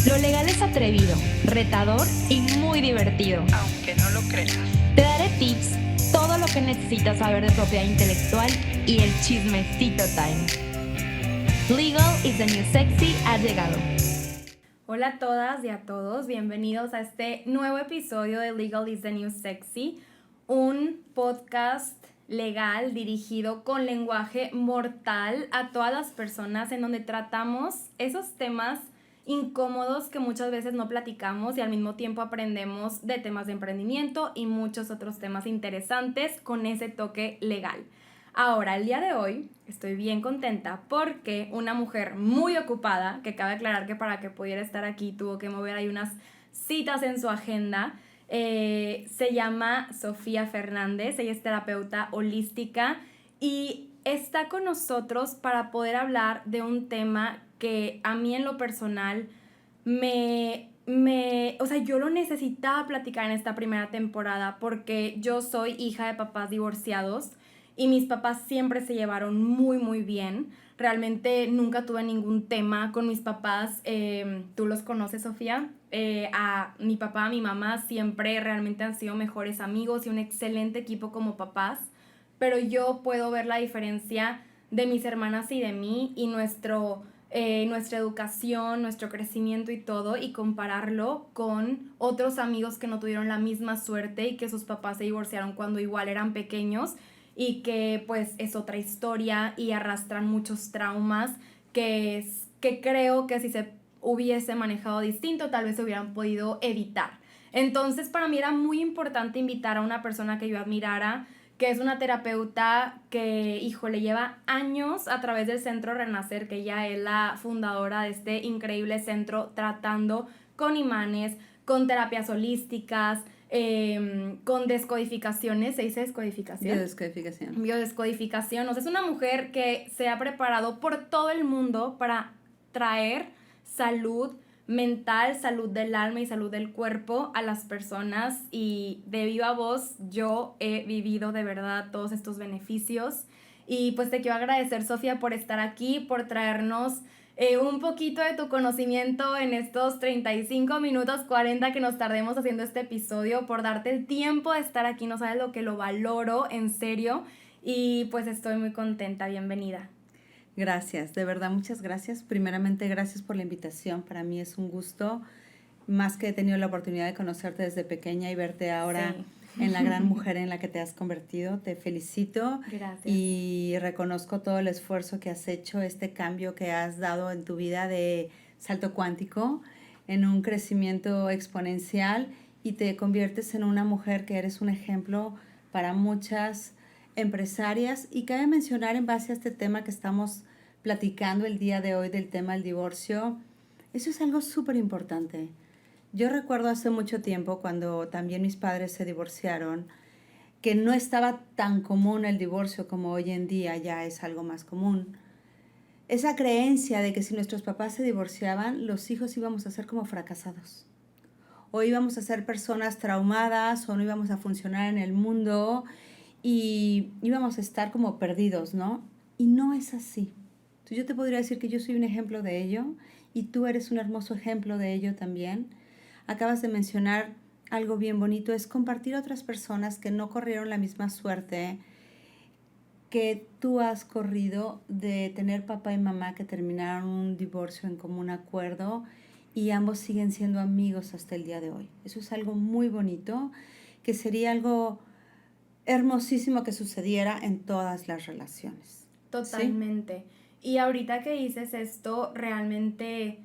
Lo legal es atrevido, retador y muy divertido. Aunque no lo creas. Te daré tips, todo lo que necesitas saber de propiedad intelectual y el chismecito time. Legal is the new sexy ha llegado. Hola a todas y a todos, bienvenidos a este nuevo episodio de Legal is the new sexy, un podcast legal dirigido con lenguaje mortal a todas las personas, en donde tratamos esos temas incómodos que muchas veces no platicamos y al mismo tiempo aprendemos de temas de emprendimiento y muchos otros temas interesantes con ese toque legal. Ahora, el día de hoy estoy bien contenta porque una mujer muy ocupada, que cabe aclarar que para que pudiera estar aquí tuvo que mover ahí unas citas en su agenda, se llama Sofía Fernández. Ella es terapeuta holística y está con nosotros para poder hablar de un tema que a mí en lo personal yo lo necesitaba platicar en esta primera temporada porque yo soy hija de papás divorciados y mis papás siempre se llevaron muy muy bien. Realmente nunca tuve ningún tema con mis papás. Tú los conoces, Sofía. A mi papá, a mi mamá siempre realmente han sido mejores amigos y un excelente equipo como papás, pero yo puedo ver la diferencia de mis hermanas y de mí y nuestra educación, nuestro crecimiento y todo, y compararlo con otros amigos que no tuvieron la misma suerte y que sus papás se divorciaron cuando igual eran pequeños y que pues es otra historia y arrastran muchos traumas que creo que si se hubiese manejado distinto tal vez se hubieran podido evitar. Entonces para mí era muy importante invitar a una persona que yo admirara, que es una terapeuta que, híjole, lleva años a través del Centro Renacer, que ella es la fundadora de este increíble centro, tratando con imanes, con terapias holísticas, con descodificaciones. ¿Se dice descodificación? Biodescodificación. Biodescodificación. O sea, es una mujer que se ha preparado por todo el mundo para traer salud mental, salud del alma y salud del cuerpo a las personas, y de viva voz yo he vivido de verdad todos estos beneficios. Y pues te quiero agradecer, Sofía, por estar aquí, por traernos un poquito de tu conocimiento en estos 35 minutos 40 que nos tardemos haciendo este episodio, por darte el tiempo de estar aquí. No sabes lo que lo valoro, en serio, y pues estoy muy contenta. Bienvenida. Gracias, de verdad, muchas gracias. Primeramente, gracias por la invitación. Para mí es un gusto, más que he tenido la oportunidad de conocerte desde pequeña y verte ahora en la gran mujer en la que te has convertido. Te felicito. Gracias. Y reconozco todo el esfuerzo que has hecho, este cambio que has dado en tu vida de salto cuántico, en un crecimiento exponencial, y te conviertes en una mujer que eres un ejemplo para muchas empresarias. Y cabe mencionar, en base a este tema que estamos platicando el día de hoy, del tema del divorcio, eso es algo súper importante. Yo recuerdo hace mucho tiempo, cuando también mis padres se divorciaron, que no estaba tan común el divorcio como hoy en día ya es algo más común. Esa creencia de que si nuestros papás se divorciaban, los hijos íbamos a ser como fracasados, o íbamos a ser personas traumadas, o no íbamos a funcionar en el mundo y íbamos a estar como perdidos, ¿no? Y no es así. Entonces yo te podría decir que yo soy un ejemplo de ello, y tú eres un hermoso ejemplo de ello también. Acabas de mencionar algo bien bonito, es compartir a otras personas que no corrieron la misma suerte que tú has corrido, de tener papá y mamá que terminaron un divorcio en común acuerdo y ambos siguen siendo amigos hasta el día de hoy. Eso es algo muy bonito, que sería algo hermosísimo que sucediera en todas las relaciones. Totalmente. ¿Sí? Y ahorita que dices esto, realmente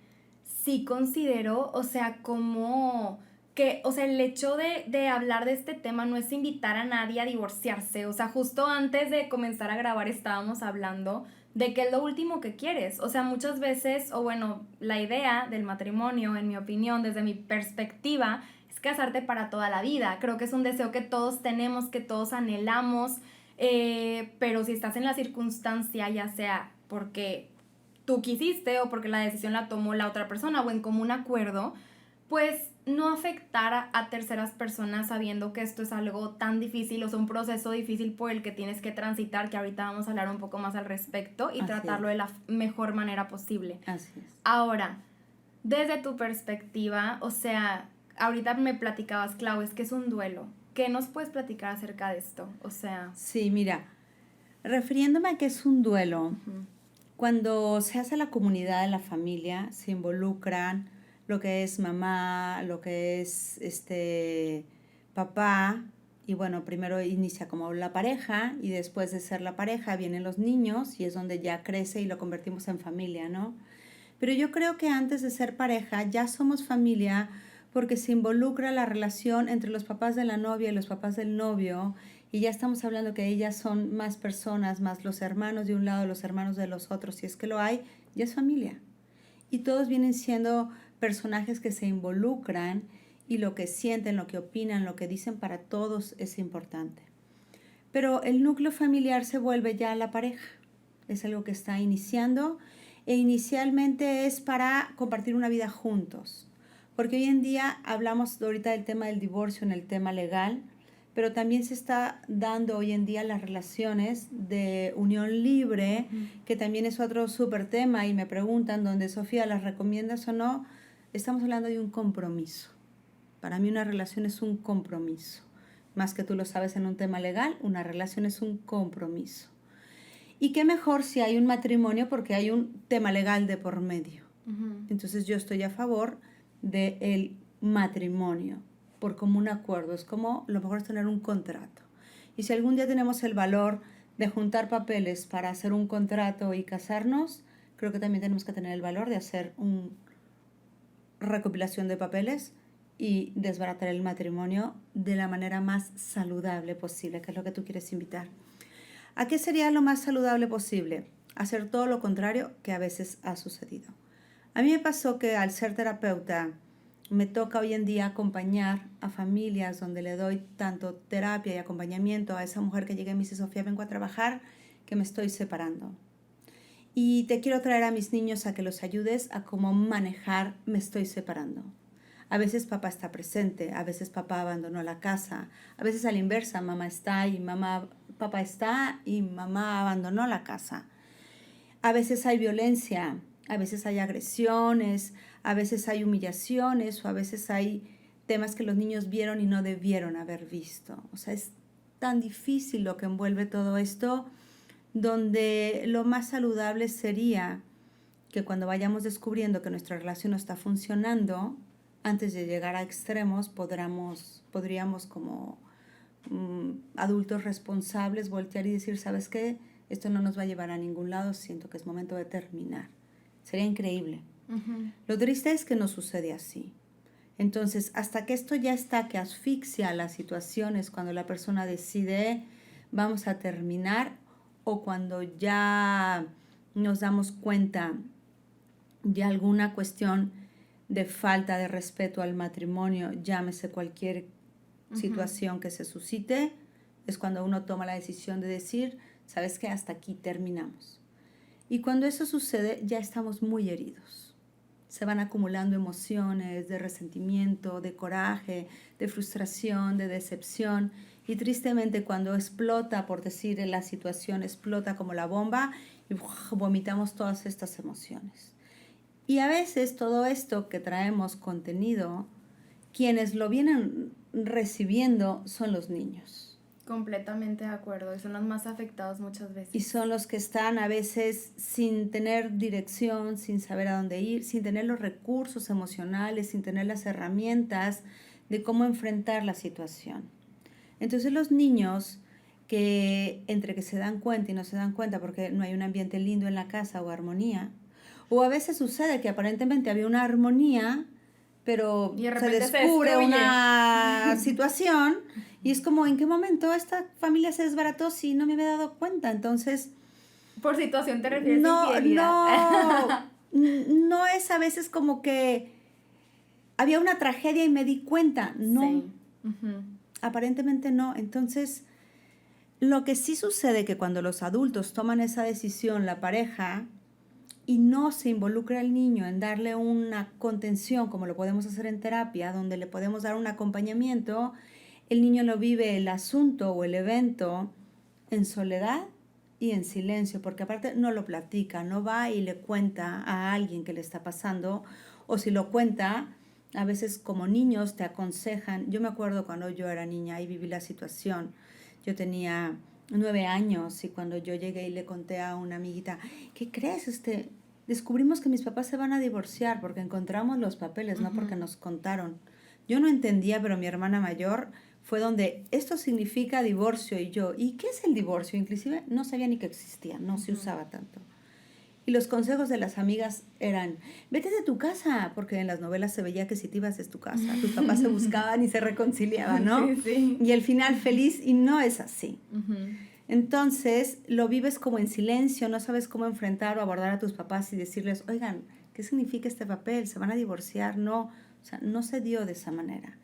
sí considero, o sea, como que, o sea, el hecho de hablar de este tema no es invitar a nadie a divorciarse. O sea, justo antes de comenzar a grabar estábamos hablando de que es lo último que quieres. O sea, muchas veces, o bueno, la idea del matrimonio, en mi opinión, desde mi perspectiva, es casarte para toda la vida. Creo que es un deseo que todos tenemos, que todos anhelamos, pero si estás en la circunstancia, ya sea porque tú quisiste o porque la decisión la tomó la otra persona o en común acuerdo, pues no afectar a terceras personas sabiendo que esto es algo tan difícil, o sea, un proceso difícil por el que tienes que transitar, que ahorita vamos a hablar un poco más al respecto y tratarlo de la mejor manera posible. Así es. Ahora, Desde tu perspectiva, o sea, ahorita me platicabas, Clau, es que es un duelo. ¿Qué nos puedes platicar acerca de esto? O sea... Sí, mira, refiriéndome a que es un duelo, Ujú. cuando se hace la comunidad de la familia, se involucran lo que es mamá, lo que es papá, y bueno, primero inicia como la pareja y después de ser la pareja vienen los niños y es donde ya crece y lo convertimos en familia, ¿no? Pero yo creo que antes de ser pareja ya somos familia porque se involucra la relación entre los papás de la novia y los papás del novio y ya estamos hablando que ellas son más personas, más los hermanos de un lado, los hermanos de los otros, si es que lo hay, ya es familia. Y todos vienen siendo personajes que se involucran y lo que sienten, lo que opinan, lo que dicen para todos es importante. Pero el núcleo familiar se vuelve ya la pareja. Es algo que está iniciando e inicialmente es para compartir una vida juntos. Porque hoy en día hablamos ahorita del tema del divorcio en el tema legal, pero también se está dando hoy en día las relaciones de unión libre, que también es otro súper tema y me preguntan dónde Sofía las recomiendas o no. Estamos hablando de un compromiso. Para mí una relación es un compromiso. Más que tú lo sabes en un tema legal, una relación es un compromiso. Y qué mejor si hay un matrimonio porque hay un tema legal de por medio. Entonces yo estoy a favor del matrimonio por común acuerdo. Es como lo mejor es tener un contrato. Y si algún día tenemos el valor de juntar papeles para hacer un contrato y casarnos, creo que también tenemos que tener el valor de hacer una recopilación de papeles y desbaratar el matrimonio de la manera más saludable posible, que es lo que tú quieres invitar. ¿A qué sería lo más saludable posible? Hacer todo lo contrario que a veces ha sucedido. A mí me pasó que al ser terapeuta me toca hoy en día acompañar a familias donde le doy tanto terapia y acompañamiento a esa mujer que llega y me dice, Sofía, vengo a trabajar, que me estoy separando. Y te quiero traer a mis niños a que los ayudes a cómo manejar, me estoy separando. A veces papá está presente, a veces papá abandonó la casa, a veces a la inversa, mamá está y papá está y mamá abandonó la casa. A veces hay violencia, a veces hay agresiones, a veces hay humillaciones o a veces hay temas que los niños vieron y no debieron haber visto. O sea, es tan difícil lo que envuelve todo esto, donde lo más saludable sería que cuando vayamos descubriendo que nuestra relación no está funcionando, antes de llegar a extremos, podríamos como adultos responsables voltear y decir, ¿sabes qué? Esto no nos va a llevar a ningún lado, siento que es momento de terminar. Sería increíble. Lo triste es que no sucede así. Entonces, hasta que esto ya está, que asfixia las situaciones, cuando la persona decide, vamos a terminar, o cuando ya nos damos cuenta de alguna cuestión de falta de respeto al matrimonio, llámese cualquier situación que se suscite, es cuando uno toma la decisión de decir, ¿sabes qué? Hasta aquí terminamos. Y cuando eso sucede, ya estamos muy heridos. Se van acumulando emociones de resentimiento, de coraje, de frustración, de decepción. Y tristemente cuando explota, por decir la situación, explota como la bomba y vomitamos todas estas emociones. Y a veces todo esto que traemos contenido, quienes lo vienen recibiendo son los niños. Completamente de acuerdo, y son los más afectados muchas veces. Y son los que están a veces sin tener dirección, sin saber a dónde ir, sin tener los recursos emocionales, sin tener las herramientas de cómo enfrentar la situación. Entonces los niños que entre que se dan cuenta y no se dan cuenta porque no hay un ambiente lindo en la casa o armonía, o a veces sucede que aparentemente había una armonía, pero se descubre una situación y es como, ¿en qué momento esta familia se desbarató si no me había dado cuenta? Entonces... ¿Por situación te refieres a infidelidad? No es a veces como que había una tragedia y me di cuenta. No, sí. Aparentemente no. Entonces, lo que sí sucede que cuando los adultos toman esa decisión, la pareja, y no se involucra al niño en darle una contención, como lo podemos hacer en terapia, donde le podemos dar un acompañamiento, el niño lo vive el asunto o el evento en soledad y en silencio, porque aparte no lo platica, no va y le cuenta a alguien que le está pasando, o si lo cuenta, a veces como niños te aconsejan. Yo me acuerdo cuando yo era niña y viví la situación, yo tenía 9 años y cuando yo llegué y le conté a una amiguita, ¿qué crees? Descubrimos que mis papás se van a divorciar porque encontramos los papeles, no porque nos contaron. Yo no entendía, pero mi hermana mayor fue donde esto significa divorcio y yo, ¿y qué es el divorcio? Inclusive no sabía ni que existía, no se usaba tanto. Y los consejos de las amigas eran, vete de tu casa, porque en las novelas se veía que si te ibas de tu casa, tus papás se buscaban y se reconciliaban, ¿no? Sí, sí. Y el final feliz, y no es así. Entonces, lo vives como en silencio, no sabes cómo enfrentar o abordar a tus papás y decirles, oigan, ¿qué significa este papel? ¿Se van a divorciar? No, o sea, no se dio de esa manera.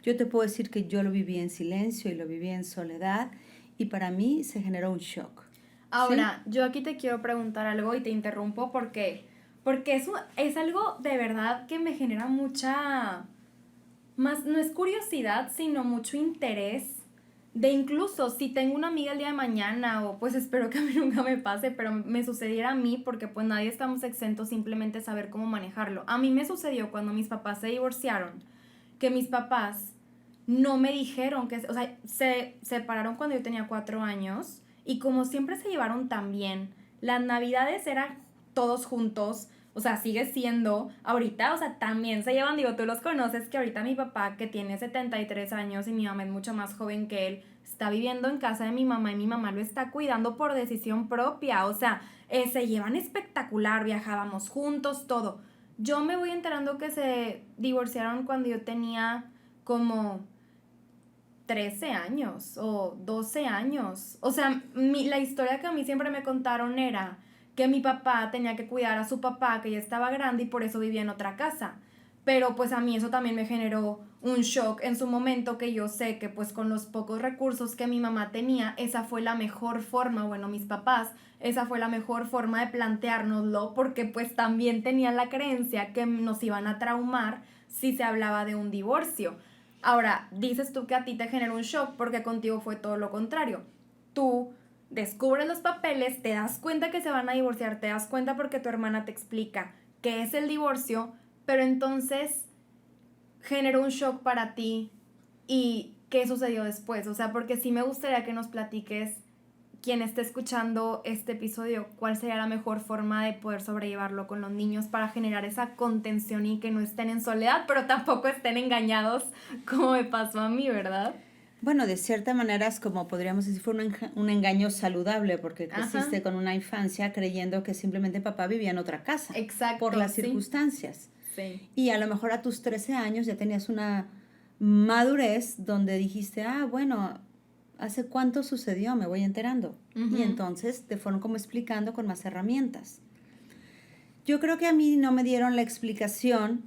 Yo te puedo decir que yo lo viví en silencio y lo viví en soledad y para mí se generó un shock. Ahora, ¿sí? Yo aquí te quiero preguntar algo y te interrumpo porque eso es algo de verdad que me genera mucha, más, no es curiosidad, sino mucho interés de incluso si tengo una amiga el día de mañana o pues espero que a mí nunca me pase, pero me sucediera a mí porque pues nadie estamos exentos simplemente saber cómo manejarlo. A mí me sucedió cuando mis papás se divorciaron, que mis papás no me dijeron que, o sea, se separaron cuando yo tenía 4 años y como siempre se llevaron tan bien, las navidades eran todos juntos, o sea, sigue siendo ahorita, o sea, también se llevan, digo, tú los conoces, que ahorita mi papá, que tiene 73 años y mi mamá es mucho más joven que él, está viviendo en casa de mi mamá y mi mamá lo está cuidando por decisión propia, o sea, se llevan espectacular, viajábamos juntos, todo. Yo me voy enterando que se divorciaron cuando yo tenía como 13 años o 12 años. O sea, la historia que a mí siempre me contaron era que mi papá tenía que cuidar a su papá, que ya estaba grande y por eso vivía en otra casa. Pero pues a mí eso también me generó un shock en su momento, que yo sé que pues con los pocos recursos que mi mamá tenía, esa fue la mejor forma, bueno, mis papás, esa fue la mejor forma de planteárnoslo, porque pues también tenían la creencia que nos iban a traumar si se hablaba de un divorcio. Ahora, dices tú que a ti te generó un shock porque contigo fue todo lo contrario. Tú descubres los papeles, te das cuenta que se van a divorciar, te das cuenta porque tu hermana te explica qué es el divorcio, pero entonces generó un shock para ti y qué sucedió después. O sea, porque sí me gustaría que nos platiques, quien esté escuchando este episodio, cuál sería la mejor forma de poder sobrellevarlo con los niños para generar esa contención y que no estén en soledad, pero tampoco estén engañados como me pasó a mí, ¿verdad? Bueno, de cierta manera es como podríamos decir, fue un engaño saludable porque creciste con una infancia creyendo que simplemente papá vivía en otra casa. Exacto, por las sí. circunstancias. Sí. Y a lo mejor a tus 13 años ya tenías una madurez donde dijiste, bueno, ¿hace cuánto sucedió? Me voy enterando. Y entonces te fueron como explicando con más herramientas. Yo creo que a mí no me dieron la explicación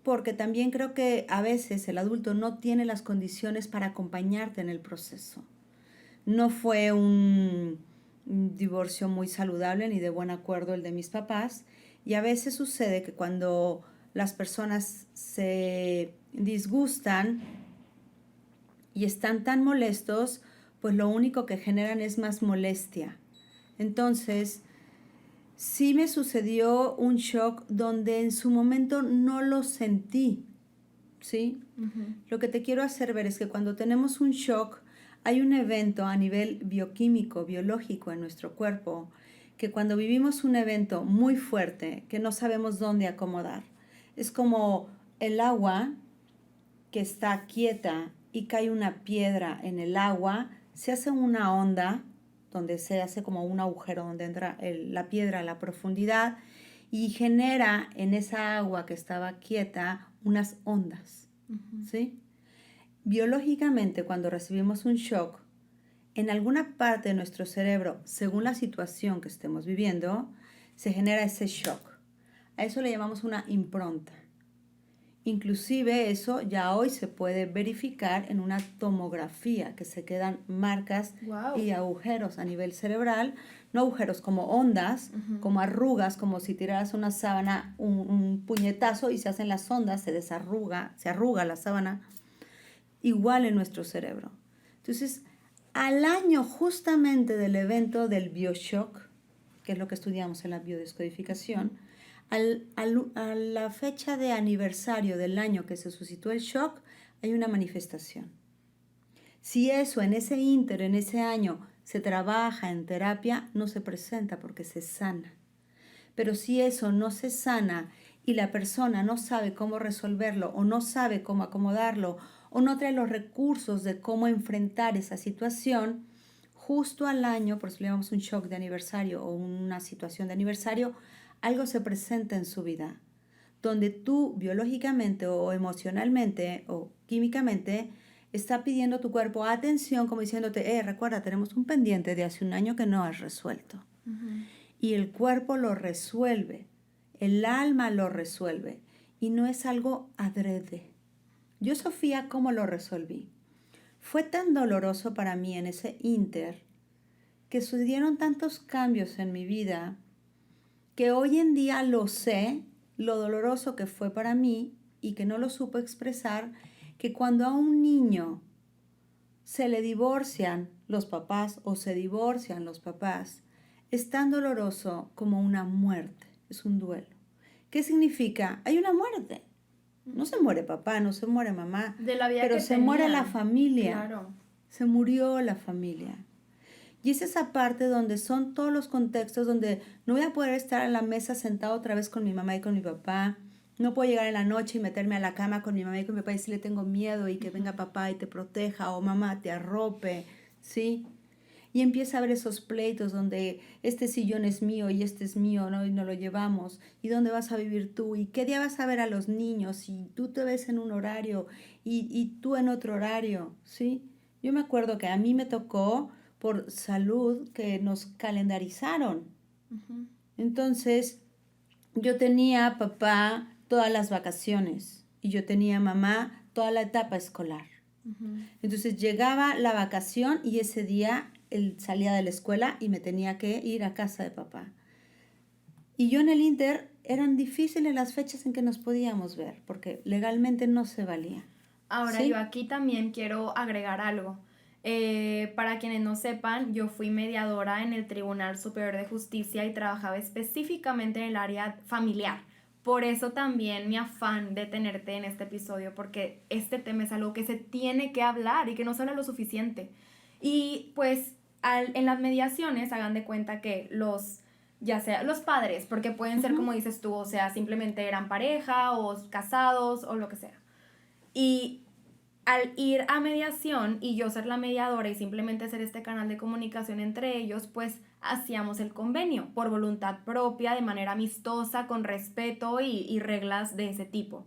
porque también creo que a veces el adulto no tiene las condiciones para acompañarte en el proceso. No fue un divorcio muy saludable ni de buen acuerdo el de mis papás. Y a veces sucede que cuando las personas se disgustan y están tan molestos, pues lo único que generan es más molestia. Entonces, sí me sucedió un shock donde en su momento no lo sentí, ¿sí? Lo que te quiero hacer ver es que cuando tenemos un shock, hay un evento a nivel bioquímico, biológico en nuestro cuerpo, que cuando vivimos un evento muy fuerte, que no sabemos dónde acomodar, es como el agua que está quieta y cae una piedra en el agua, se hace una onda, donde se hace como un agujero donde entra la piedra a la profundidad y genera en esa agua que estaba quieta unas ondas, ¿sí? Biológicamente, cuando recibimos un shock, en alguna parte de nuestro cerebro, según la situación que estemos viviendo, se genera ese shock. A eso le llamamos una impronta. Inclusive eso ya hoy se puede verificar en una tomografía, que se quedan marcas y agujeros a nivel cerebral, no agujeros como ondas, como arrugas, como si tiraras una sábana, un puñetazo y se hacen las ondas, se arruga la sábana, igual en nuestro cerebro. Entonces, al año justamente del evento del bioshock, que es lo que estudiamos en la biodescodificación, a la fecha de aniversario del año que se suscitó el shock, hay una manifestación. Si eso en ese ínter, en ese año, se trabaja en terapia, no se presenta porque se sana. Pero si eso no se sana y la persona no sabe cómo resolverlo o no sabe cómo acomodarlo o no trae los recursos de cómo enfrentar esa situación, justo al año, por eso le llamamos un shock de aniversario o una situación de aniversario, algo se presenta en su vida, donde tú biológicamente o emocionalmente o químicamente está pidiendo tu cuerpo atención, como diciéndote, recuerda, tenemos un pendiente de hace un año que no has resuelto. Uh-huh. Y el cuerpo lo resuelve, el alma lo resuelve, y no es algo adrede. Yo, Sofía, ¿cómo lo resolví? Fue tan doloroso para mí en ese ínter, que sucedieron tantos cambios en mi vida, que hoy en día lo sé, lo doloroso que fue para mí, y que no lo supo expresar, que cuando a un niño se le divorcian los papás o se divorcian los papás, es tan doloroso como una muerte, es un duelo. ¿Qué significa? Hay una muerte. No se muere papá, no se muere mamá, de la vida pero que se tenía. Muere la familia. Claro. Se murió la familia. Y es esa parte donde son todos los contextos donde no voy a poder estar en la mesa sentado otra vez con mi mamá y con mi papá. No puedo llegar en la noche y meterme a la cama con mi mamá y con mi papá y decirle tengo miedo y que venga papá y te proteja o mamá te arrope, ¿sí? Y empieza a haber esos pleitos donde este sillón es mío y este es mío, ¿no? Y no lo llevamos. ¿Y dónde vas a vivir tú? ¿Y qué día vas a ver a los niños? Y tú te ves en un horario y tú en otro horario, ¿sí? Yo me acuerdo que a mí me tocó por salud que nos calendarizaron. Uh-huh. Entonces, yo tenía papá todas las vacaciones y yo tenía mamá toda la etapa escolar. Uh-huh. Entonces llegaba la vacación y ese día él salía de la escuela y me tenía que ir a casa de papá. Y yo en el ínter eran difíciles las fechas en que nos podíamos ver porque legalmente no se valía. Ahora, ¿sí? Yo aquí también quiero agregar algo. Para quienes no sepan, yo fui mediadora en el Tribunal Superior de Justicia y trabajaba específicamente en el área familiar. Por eso también mi afán de tenerte en este episodio, porque este tema es algo que se tiene que hablar y que no se habla lo suficiente. Y pues en las mediaciones hagan de cuenta que ya sea los padres, porque pueden ser como dices tú, o sea, simplemente eran pareja o casados o lo que sea. Y al ir a mediación y yo ser la mediadora y simplemente ser este canal de comunicación entre ellos, pues hacíamos el convenio por voluntad propia, de manera amistosa, con respeto y reglas de ese tipo.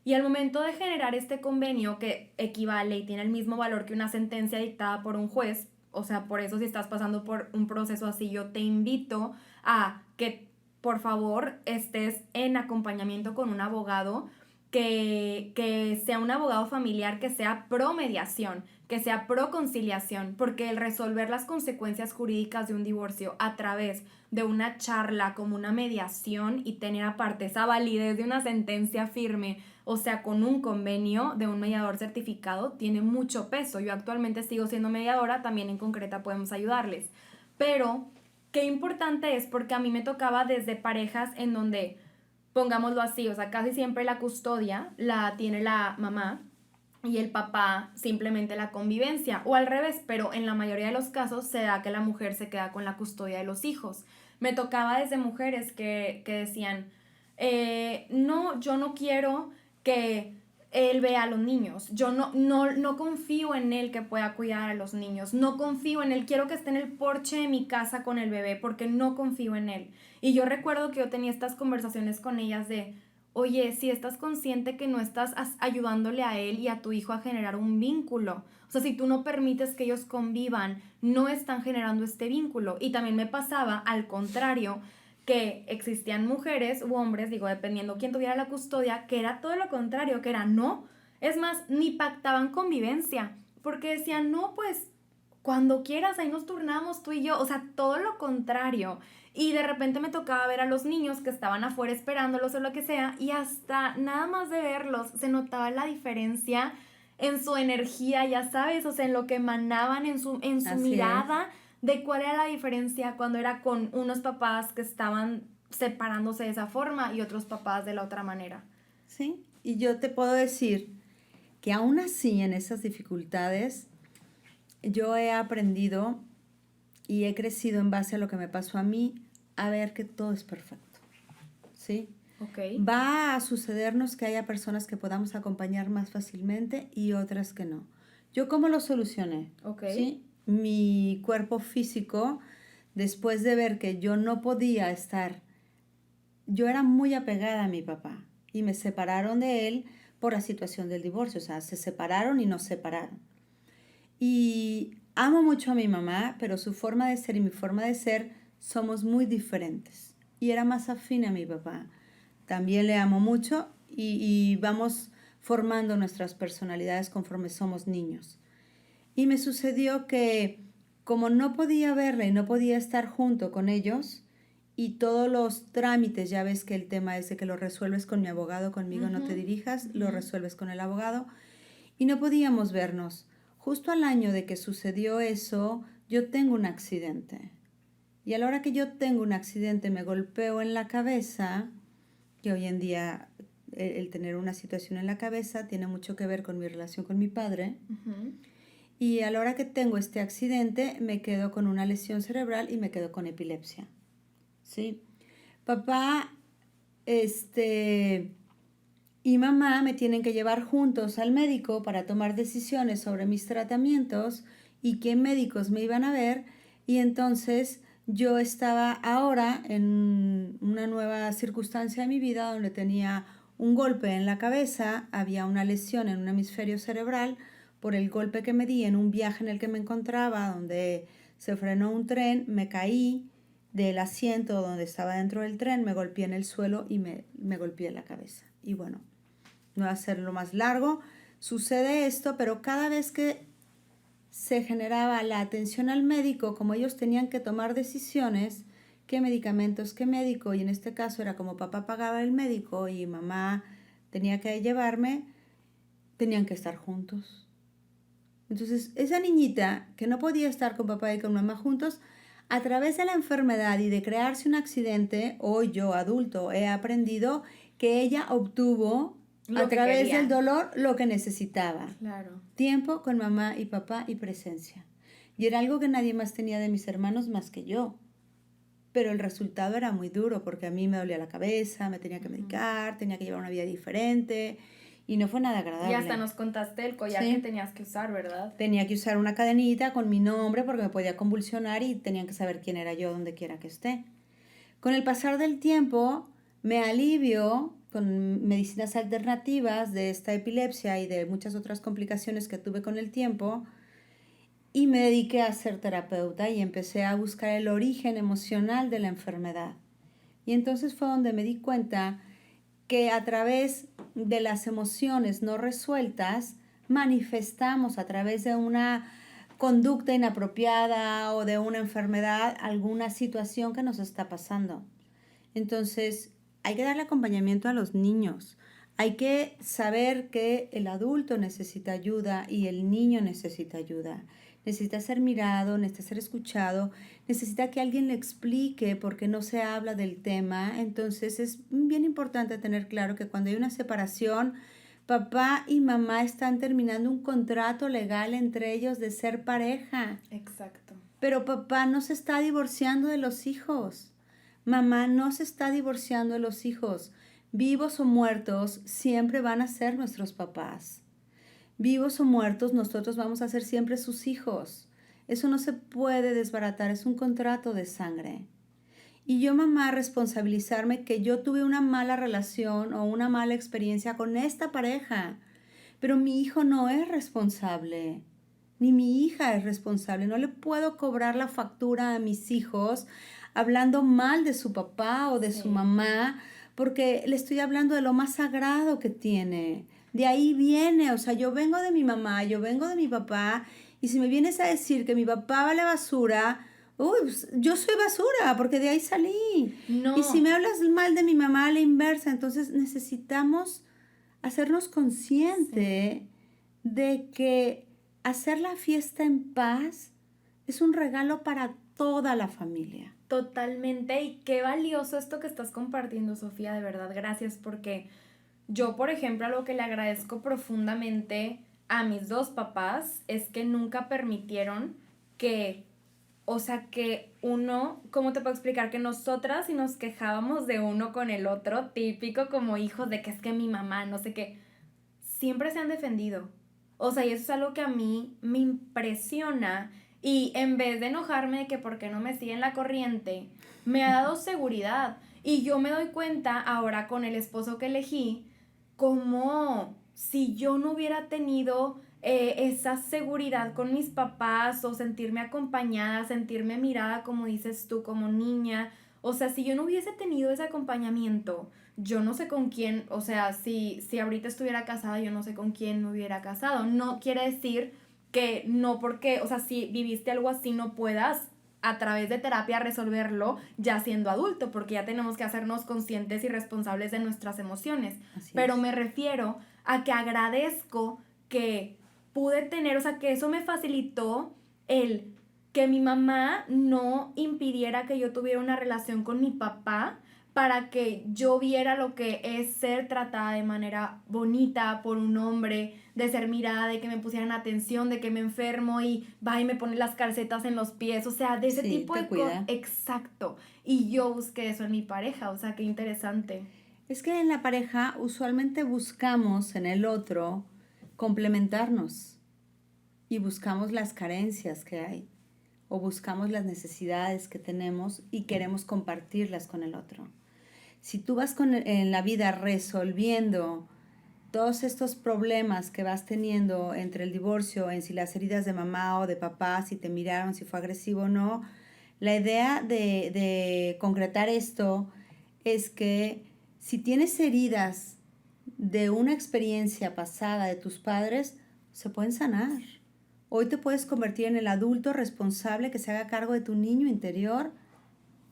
Y al momento de generar este convenio que equivale y tiene el mismo valor que una sentencia dictada por un juez, o sea, por eso si estás pasando por un proceso así, yo te invito a que por favor estés en acompañamiento con un abogado que sea un abogado familiar que sea pro mediación, que sea pro conciliación, porque el resolver las consecuencias jurídicas de un divorcio a través de una charla como una mediación y tener aparte esa validez de una sentencia firme, o sea, con un convenio de un mediador certificado, tiene mucho peso. Yo actualmente sigo siendo mediadora, también en concreta podemos ayudarles. Pero, qué importante es porque a mí me tocaba desde parejas en donde, pongámoslo así, o sea, casi siempre la custodia la tiene la mamá y el papá simplemente la convivencia, o al revés, pero en la mayoría de los casos se da que la mujer se queda con la custodia de los hijos. Me tocaba desde mujeres que decían, no, yo no quiero que él vea a los niños, yo no confío en él que pueda cuidar a los niños, no confío en él, quiero que esté en el porche de mi casa con el bebé porque no confío en él. Y yo recuerdo que yo tenía estas conversaciones con ellas de, oye, si estás consciente que no estás ayudándole a él y a tu hijo a generar un vínculo, o sea, si tú no permites que ellos convivan, no están generando este vínculo. Y también me pasaba al contrario, que existían mujeres u hombres, digo, dependiendo quién tuviera la custodia, que era todo lo contrario, que era no. Es más, ni pactaban convivencia, porque decían, no, pues, cuando quieras, ahí nos turnamos tú y yo, o sea, todo lo contrario. Y de repente me tocaba ver a los niños que estaban afuera esperándolos o lo que sea, y hasta nada más de verlos se notaba la diferencia en su energía, ya sabes, o sea, en lo que emanaban, en su mirada, de cuál era la diferencia cuando era con unos papás que estaban separándose de esa forma y otros papás de la otra manera. Sí, y yo te puedo decir que aún así en esas dificultades yo he aprendido y he crecido en base a lo que me pasó a mí a ver que todo es perfecto, ¿sí? Okay. Va a sucedernos que haya personas que podamos acompañar más fácilmente y otras que no. ¿Yo cómo lo solucioné? Okay. ¿Sí? Mi cuerpo físico, después de ver que yo no podía estar, yo era muy apegada a mi papá y me separaron de él por la situación del divorcio, o sea, se separaron y nos separaron. Y amo mucho a mi mamá, pero su forma de ser y mi forma de ser somos muy diferentes. Y era más afín a mi papá. También le amo mucho y vamos formando nuestras personalidades conforme somos niños. Y me sucedió que como no podía verla y no podía estar junto con ellos y todos los trámites, ya ves que el tema es de que lo resuelves con mi abogado, conmigo no te dirijas, lo resuelves con el abogado y no podíamos vernos. Justo al año de que sucedió eso, yo tengo un accidente. Y a la hora que yo tengo un accidente me golpeo en la cabeza, que hoy en día el tener una situación en la cabeza tiene mucho que ver con mi relación con mi padre. Y a la hora que tengo este accidente me quedo con una lesión cerebral y me quedo con epilepsia. ¿Sí? Papá, y mamá me tienen que llevar juntos al médico para tomar decisiones sobre mis tratamientos y qué médicos me iban a ver. Y entonces yo estaba ahora en una nueva circunstancia de mi vida donde tenía un golpe en la cabeza, había una lesión en un hemisferio cerebral por el golpe que me di en un viaje en el que me encontraba, donde se frenó un tren, me caí del asiento donde estaba dentro del tren, me golpeé en el suelo y me golpeé en la cabeza. Y bueno, no va a hacerlo más largo, sucede esto, pero cada vez que se generaba la atención al médico, como ellos tenían que tomar decisiones, qué medicamentos, qué médico, y en este caso era como papá pagaba el médico y mamá tenía que llevarme, tenían que estar juntos. Entonces, esa niñita que no podía estar con papá y con mamá juntos, a través de la enfermedad y de crearse un accidente, hoy yo adulto he aprendido que ella obtuvo a través del dolor lo que necesitaba. Claro. Tiempo con mamá y papá y presencia. Y era algo que nadie más tenía de mis hermanos más que yo. Pero el resultado era muy duro porque a mí me dolía la cabeza, me tenía que medicar, tenía que llevar una vida diferente y no fue nada agradable. Y hasta nos contaste el collar que tenías que usar, ¿verdad? Tenía que usar una cadenita con mi nombre porque me podía convulsionar y tenían que saber quién era yo donde quiera que esté. Con el pasar del tiempo me alivio con medicinas alternativas de esta epilepsia y de muchas otras complicaciones que tuve con el tiempo y me dediqué a ser terapeuta y empecé a buscar el origen emocional de la enfermedad. Y entonces fue donde me di cuenta que a través de las emociones no resueltas manifestamos a través de una conducta inapropiada o de una enfermedad alguna situación que nos está pasando. Entonces, hay que darle acompañamiento a los niños. Hay que saber que el adulto necesita ayuda y el niño necesita ayuda. Necesita ser mirado, necesita ser escuchado, necesita que alguien le explique por qué no se habla del tema. Entonces es bien importante tener claro que cuando hay una separación, papá y mamá están terminando un contrato legal entre ellos de ser pareja. Exacto. Pero papá no se está divorciando de los hijos. Mamá no se está divorciando de los hijos. Vivos o muertos, siempre van a ser nuestros papás. Vivos o muertos, nosotros vamos a ser siempre sus hijos. Eso no se puede desbaratar, es un contrato de sangre. Y yo, mamá, responsabilizarme que yo tuve una mala relación o una mala experiencia con esta pareja, pero mi hijo no es responsable, ni mi hija es responsable. No le puedo cobrar la factura a mis hijos hablando mal de su papá o de su mamá, porque le estoy hablando de lo más sagrado que tiene. De ahí viene, o sea, yo vengo de mi mamá, yo vengo de mi papá, y si me vienes a decir que mi papá vale basura, pues yo soy basura, porque de ahí salí. No. Y si me hablas mal de mi mamá, a la inversa, entonces necesitamos hacernos consciente de que hacer la fiesta en paz es un regalo para toda la familia. Totalmente, y qué valioso esto que estás compartiendo, Sofía, de verdad, gracias, porque yo, por ejemplo, algo que le agradezco profundamente a mis dos papás es que nunca permitieron que, o sea, que uno, ¿cómo te puedo explicar? Que nosotras si nos quejábamos de uno con el otro, típico como hijos de que es que mi mamá, no sé qué, siempre se han defendido. O sea, y eso es algo que a mí me impresiona. Y en vez de enojarme de que por qué no me siguen la corriente, me ha dado seguridad. Y yo me doy cuenta ahora con el esposo que elegí, como si yo no hubiera tenido esa seguridad con mis papás o sentirme acompañada, sentirme mirada, como dices tú, como niña. O sea, si yo no hubiese tenido ese acompañamiento, yo no sé con quién, o sea, si ahorita estuviera casada, yo no sé con quién me hubiera casado. No quiere decir que no porque, o sea, si viviste algo así no puedas a través de terapia resolverlo ya siendo adulto, porque ya tenemos que hacernos conscientes y responsables de nuestras emociones. Pero me refiero a que agradezco que pude tener, o sea, que eso me facilitó el que mi mamá no impidiera que yo tuviera una relación con mi papá para que yo viera lo que es ser tratada de manera bonita por un hombre, de ser mirada, de que me pusieran atención, de que me enfermo y va y me pone las calcetas en los pies, o sea, de ese tipo de cosas. Exacto. Y yo busqué eso en mi pareja, o sea, qué interesante. Es que en la pareja usualmente buscamos en el otro complementarnos y buscamos las carencias que hay o buscamos las necesidades que tenemos y queremos compartirlas con el otro. Si tú vas en la vida resolviendo todos estos problemas que vas teniendo entre el divorcio, en si las heridas de mamá o de papá, si te miraron, si fue agresivo o no, la idea de concretar esto es que si tienes heridas de una experiencia pasada de tus padres, se pueden sanar. Hoy te puedes convertir en el adulto responsable que se haga cargo de tu niño interior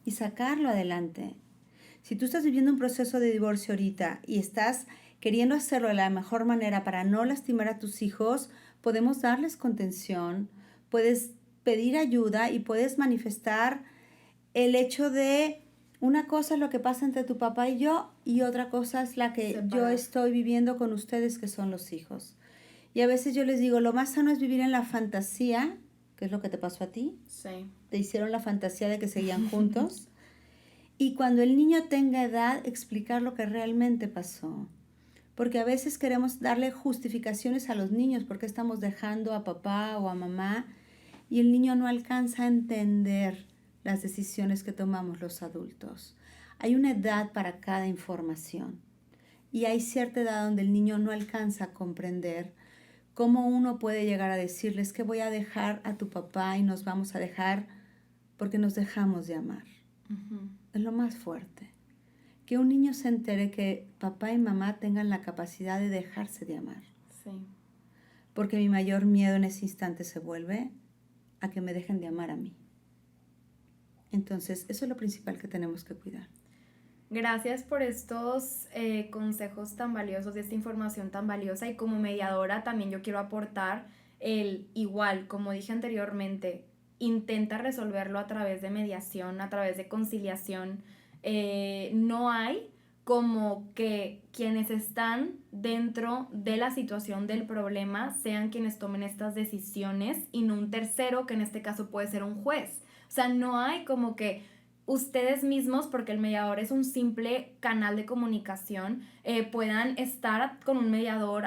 y sacarlo adelante. Si tú estás viviendo un proceso de divorcio ahorita y estás queriendo hacerlo de la mejor manera para no lastimar a tus hijos, podemos darles contención, puedes pedir ayuda y puedes manifestar el hecho de una cosa es lo que pasa entre tu papá y yo y otra cosa es la que yo estoy viviendo con ustedes, que son los hijos. Y a veces yo les digo, lo más sano es vivir en la fantasía, que es lo que te pasó a ti. Sí. Te hicieron la fantasía de que seguían juntos. Y cuando el niño tenga edad, explicar lo que realmente pasó. Porque a veces queremos darle justificaciones a los niños porque estamos dejando a papá o a mamá y el niño no alcanza a entender las decisiones que tomamos los adultos. Hay una edad para cada información y hay cierta edad donde el niño no alcanza a comprender cómo uno puede llegar a decirles que voy a dejar a tu papá y nos vamos a dejar porque nos dejamos de amar. Es lo más fuerte. Que un niño se entere que papá y mamá tengan la capacidad de dejarse de amar. Sí. Porque mi mayor miedo en ese instante se vuelve a que me dejen de amar a mí. Entonces, eso es lo principal que tenemos que cuidar. Gracias por estos consejos tan valiosos y esta información tan valiosa, y como mediadora también yo quiero aportar el igual, como dije anteriormente, intenta resolverlo a través de mediación, a través de conciliación. No hay como que quienes están dentro de la situación del problema sean quienes tomen estas decisiones y no un tercero, que en este caso puede ser un juez. O sea, no hay como que ustedes mismos, porque el mediador es un simple canal de comunicación, puedan estar con un mediador,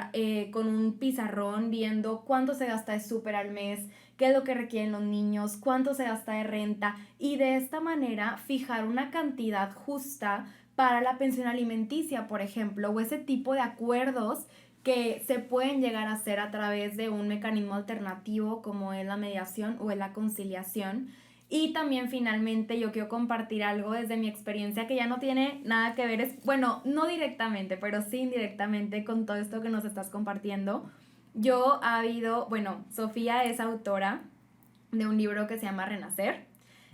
con un pizarrón, viendo cuánto se gasta de súper al mes, qué es lo que requieren los niños, cuánto se gasta de renta, y de esta manera fijar una cantidad justa para la pensión alimenticia, por ejemplo, o ese tipo de acuerdos que se pueden llegar a hacer a través de un mecanismo alternativo como es la mediación o es la conciliación. Y también finalmente yo quiero compartir algo desde mi experiencia que ya no tiene nada que ver, bueno, no directamente, pero sí indirectamente con todo esto que nos estás compartiendo. Sofía es autora de un libro que se llama Renacer,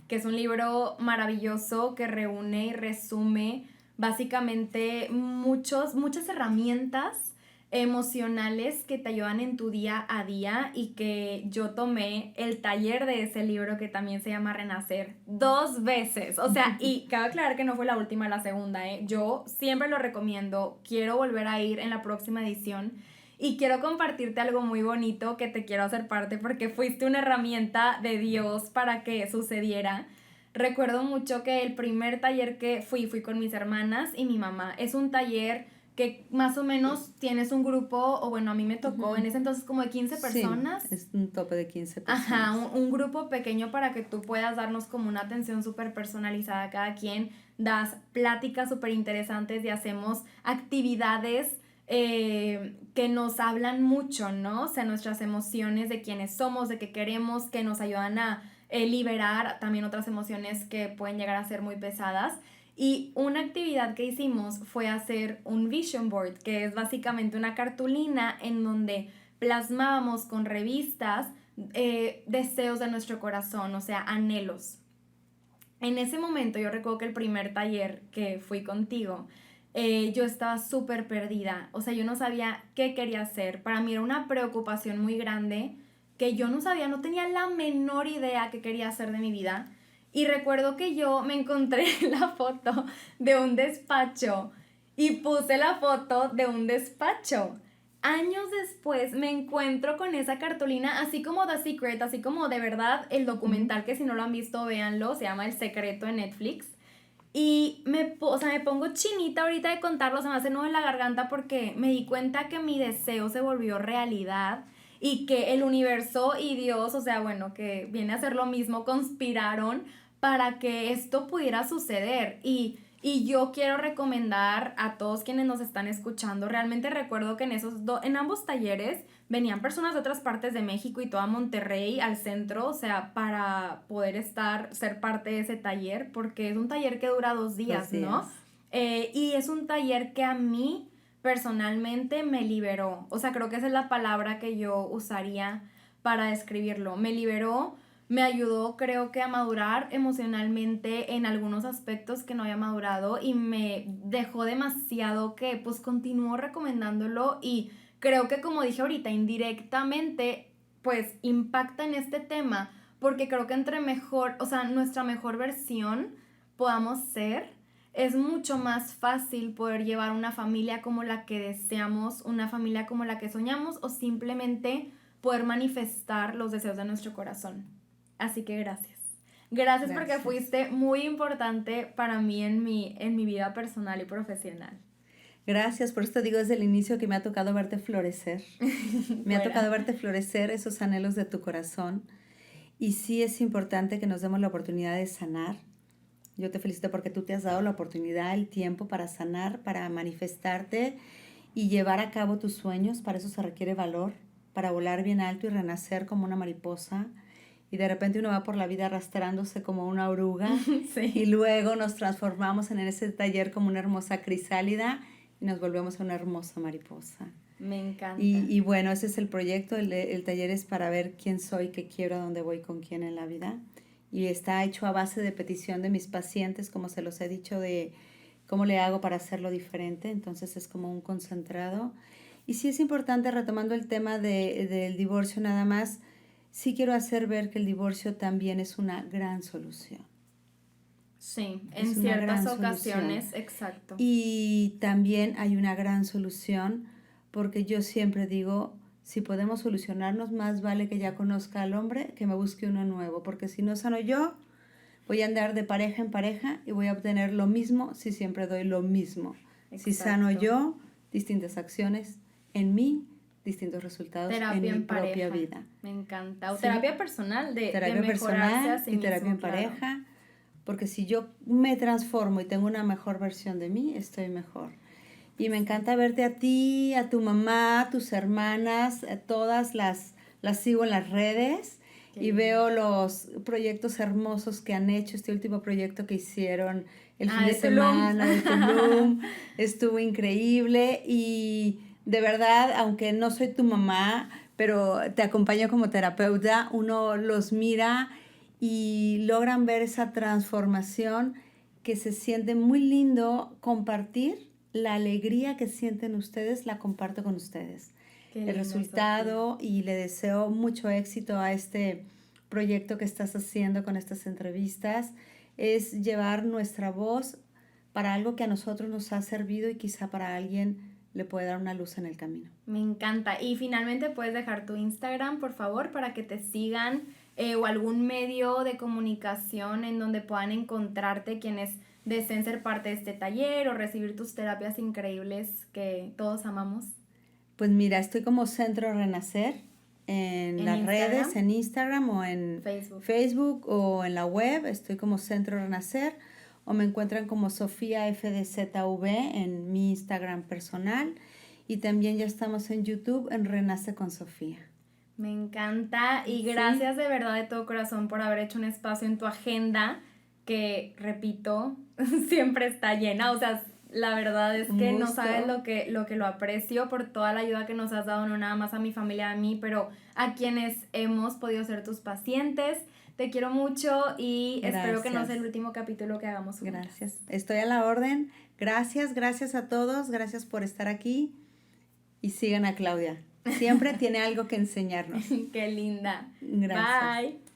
que es un libro maravilloso que reúne y resume básicamente muchas herramientas emocionales que te ayudan en tu día a día y que yo tomé el taller de ese libro que también se llama Renacer 2 veces. O sea, y cabe aclarar que no fue la última, la segunda, ¿eh? Yo siempre lo recomiendo, quiero volver a ir en la próxima edición y quiero compartirte algo muy bonito que te quiero hacer parte porque fuiste una herramienta de Dios para que sucediera. Recuerdo mucho que el primer taller que fui con mis hermanas y mi mamá. Es un taller que más o menos tienes un grupo, o bueno, a mí me tocó en ese entonces como de 15 personas. Sí, es un tope de 15 personas. Ajá, un grupo pequeño para que tú puedas darnos como una atención súper personalizada a cada quien. Das pláticas súper interesantes y hacemos actividades que nos hablan mucho, ¿no? O sea, nuestras emociones de quiénes somos, de qué queremos, que nos ayudan a liberar también otras emociones que pueden llegar a ser muy pesadas. Y una actividad que hicimos fue hacer un vision board, que es básicamente una cartulina en donde plasmábamos con revistas deseos de nuestro corazón, o sea, anhelos. En ese momento yo recuerdo que el primer taller que fui contigo, yo estaba súper perdida, o sea, yo no sabía qué quería hacer. Para mí era una preocupación muy grande que yo no sabía, no tenía la menor idea qué quería hacer de mi vida. Y recuerdo que yo me encontré la foto de un despacho y puse la foto de un despacho. Años después me encuentro con esa cartulina, así como The Secret, así como de verdad el documental, que si no lo han visto, véanlo, se llama El Secreto en Netflix. Y me pongo chinita ahorita de contarlo, se me hace nudo en la garganta porque me di cuenta que mi deseo se volvió realidad y que el universo y Dios, o sea, bueno, que viene a ser lo mismo, conspiraron para que esto pudiera suceder. Y yo quiero recomendar a todos quienes nos están escuchando, realmente recuerdo que en ambos talleres venían personas de otras partes de México y toda Monterrey al centro, o sea, para poder ser parte de ese taller, porque es un taller que dura 2 días, 2 días. ¿no? Y es un taller que a mí personalmente me liberó, o sea, creo que esa es la palabra que yo usaría para describirlo, me liberó, me ayudó, creo que a madurar emocionalmente en algunos aspectos que no había madurado y me dejó demasiado que pues continúo recomendándolo y creo que como dije ahorita, indirectamente pues impacta en este tema porque creo que entre mejor, o sea, nuestra mejor versión podamos ser, es mucho más fácil poder llevar una familia como la que deseamos, una familia como la que soñamos o simplemente poder manifestar los deseos de nuestro corazón. Así que gracias. Gracias porque fuiste muy importante para mí en mi vida personal y profesional. Gracias, por esto digo desde el inicio que me ha tocado verte florecer. Me ha tocado verte florecer esos anhelos de tu corazón. Y sí es importante que nos demos la oportunidad de sanar. Yo te felicito porque tú te has dado la oportunidad, el tiempo para sanar, para manifestarte y llevar a cabo tus sueños. Para eso se requiere valor, para volar bien alto y renacer como una mariposa. Y de repente uno va por la vida arrastrándose como una oruga. Sí. Y luego nos transformamos en ese taller como una hermosa crisálida y nos volvemos a una hermosa mariposa. Me encanta. Y bueno, ese es el proyecto. El taller es para ver quién soy, qué quiero, a dónde voy, con quién en la vida. Y está hecho a base de petición de mis pacientes, como se los he dicho, de cómo le hago para hacerlo diferente. Entonces es como un concentrado. Y sí es importante, retomando el tema del divorcio nada más, sí quiero hacer ver que el divorcio también es una gran solución. Sí, en ciertas ocasiones, exacto. Y también hay una gran solución porque yo siempre digo, si podemos solucionarnos, más vale que ya conozca al hombre que me busque uno nuevo, porque si no sano yo, voy a andar de pareja en pareja y voy a obtener lo mismo si siempre doy lo mismo. Exacto. Si sano yo, distintas acciones en mí, distintos resultados terapia en mi propia vida. Me encanta. O sí. Terapia personal, terapia de personal a sí y terapia mismo, en pareja. Claro. Porque si yo me transformo y tengo una mejor versión de mí, estoy mejor. Y me encanta verte a ti, a tu mamá, a tus hermanas, a todas las sigo en las redes. Qué y bien. Veo los proyectos hermosos que han hecho, este último proyecto que hicieron el fin de semana de Tulum, estuvo increíble y de verdad, aunque no soy tu mamá, pero te acompaño como terapeuta, uno los mira y logran ver esa transformación que se siente muy lindo compartir la alegría que sienten ustedes la comparto con ustedes. Qué El lindo, resultado, y le deseo mucho éxito a este proyecto que estás haciendo con estas entrevistas, es llevar nuestra voz para algo que a nosotros nos ha servido y quizá para alguien le puede dar una luz en el camino. Me encanta. Y finalmente puedes dejar tu Instagram, por favor, para que te sigan o algún medio de comunicación en donde puedan encontrarte quienes deseen ser parte de este taller o recibir tus terapias increíbles que todos amamos. Pues mira, estoy como Centro Renacer en las redes, en Instagram o en Facebook o en la web. Estoy como Centro Renacer, o me encuentran como Sofía FDZV en mi Instagram personal, y también ya estamos en YouTube en Renace con Sofía. Me encanta y gracias de verdad de todo corazón por haber hecho un espacio en tu agenda que, repito, siempre está llena. O sea, la verdad es que no sabes lo que lo aprecio por toda la ayuda que nos has dado, no nada más a mi familia, a mí, pero a quienes hemos podido ser tus pacientes. Te quiero mucho y espero que no sea el último capítulo que hagamos juntas. Gracias. Estoy a la orden. Gracias a todos. Gracias por estar aquí. Y sigan a Claudia. Siempre tiene algo que enseñarnos. Qué linda. Gracias. Bye.